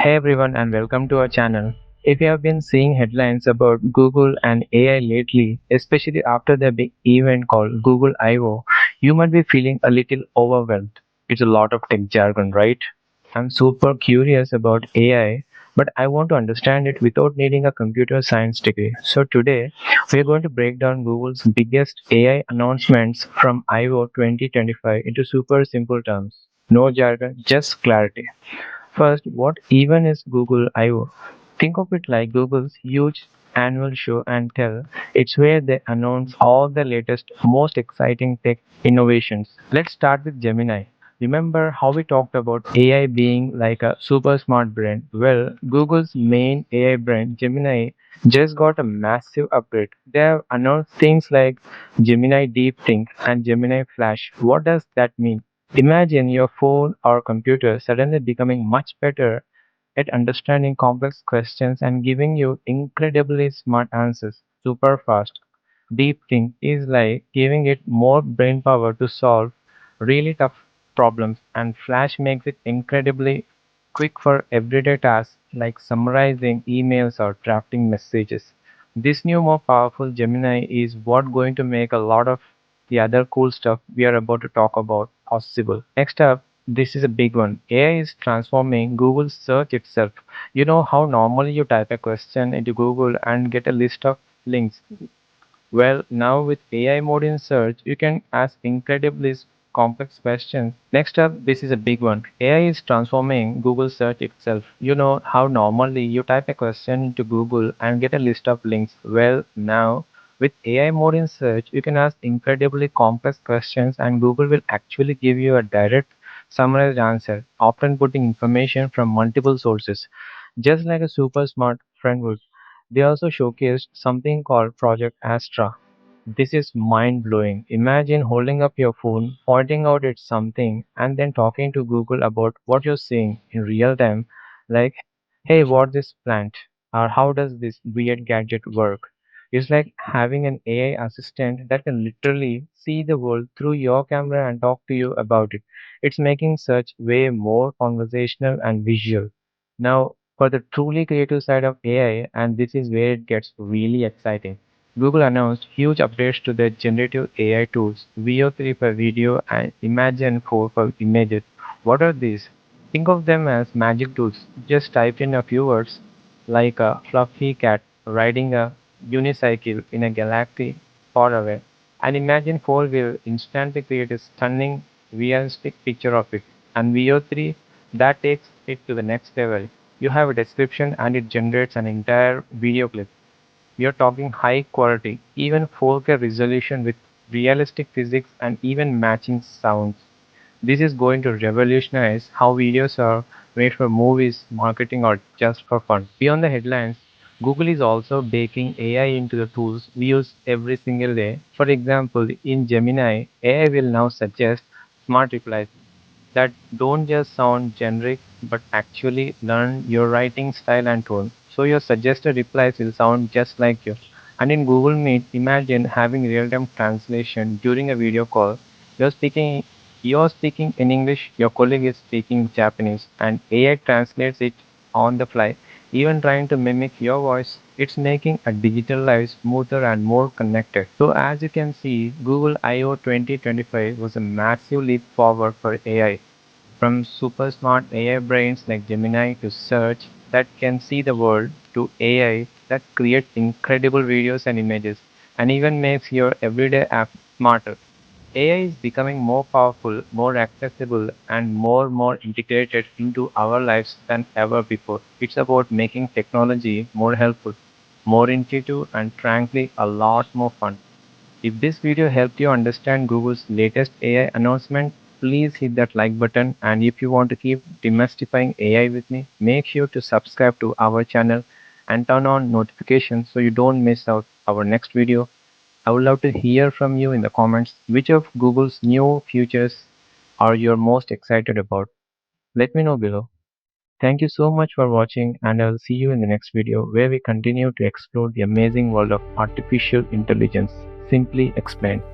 Hey everyone, and welcome to our channel. If you have been seeing headlines about Google and AI lately, especially after the big event called Google I/O, you might be feeling a little overwhelmed. It's a lot of tech jargon, right? I'm super curious about AI, but I want to understand it without needing a computer science degree. So today, we are going to break down Google's biggest AI announcements from I/O 2025 into super simple terms. No jargon, just clarity. First, what even is Google I/O? Think of it like Google's huge annual show and tell. It's where they announce all the latest, most exciting tech innovations. Let's start with Gemini. Remember how we talked about AI being like a super smart brain? Well, Google's main AI brain, Gemini, just got a massive upgrade. They have announced things like Gemini Deep Think and Gemini Flash. What does that mean? Imagine your phone or computer suddenly becoming much better at understanding complex questions and giving you incredibly smart answers super fast. Deep Think is like giving it more brain power to solve really tough problems, and Flash makes it incredibly quick for everyday tasks like summarizing emails or drafting messages. This new, more powerful Gemini is what going to make a lot of the other cool stuff we are about to talk about possible. Next up, this is a big one. AI is transforming Google search itself. You know how normally you type a question into Google and get a list of links. Well, now with AI mode in search, you can ask incredibly complex questions. Next up, this is a big one. AI is transforming Google search itself. You know how normally you type a question into Google and get a list of links. Well, now with AI mode in search, you can ask incredibly complex questions and Google will actually give you a direct summarized answer, often putting information from multiple sources, just like a super smart friend would. They also showcased something called Project Astra. This is mind blowing. Imagine holding up your phone, pointing out at something, and then talking to Google about what you're seeing in real time, like, hey, what this plant? Or how does this weird gadget work? It's like having an AI assistant that can literally see the world through your camera and talk to you about it. It's making search way more conversational and visual. Now, for the truly creative side of AI, and this is where it gets really exciting. Google announced huge updates to their generative AI tools, VO3 for video and Imagen 4 for images. What are these? Think of them as magic tools. Just type in a few words like a fluffy cat riding a unicycle in a galaxy far away, and Imagen 4 will instantly create a stunning realistic picture of it. And VO3, that takes it to the next level. You have a description and it generates an entire video clip. We are talking high quality, even 4K resolution with realistic physics and even matching sounds. This is going to revolutionize how videos are made for movies, marketing, or just for fun. Beyond the headlines, Google is also baking AI into the tools we use every single day. For example, in Gemini, AI will now suggest smart replies that don't just sound generic but actually learn your writing style and tone. So your suggested replies will sound just like yours. And in Google Meet, imagine having real-time translation during a video call. You're speaking you're speaking in English, your colleague is speaking Japanese, and AI translates it on the fly. Even trying to mimic your voice, it's making a digital life smoother and more connected. So as you can see, Google I/O 2025 was a massive leap forward for AI. From super smart AI brains like Gemini to search that can see the world to AI that creates incredible videos and images and even makes your everyday app smarter. AI is becoming more powerful, more accessible, and more integrated into our lives than ever before. It's about making technology more helpful, more intuitive, and frankly, a lot more fun. If this video helped you understand Google's latest AI announcement, please hit that like button. And if you want to keep demystifying AI with me, make sure to subscribe to our channel and turn on notifications so you don't miss out our next video. I would love to hear from you in the comments which of Google's new features are you most excited about. Let me know below. Thank you so much for watching, and I will see you in the next video where we continue to explore the amazing world of artificial intelligence simply explained.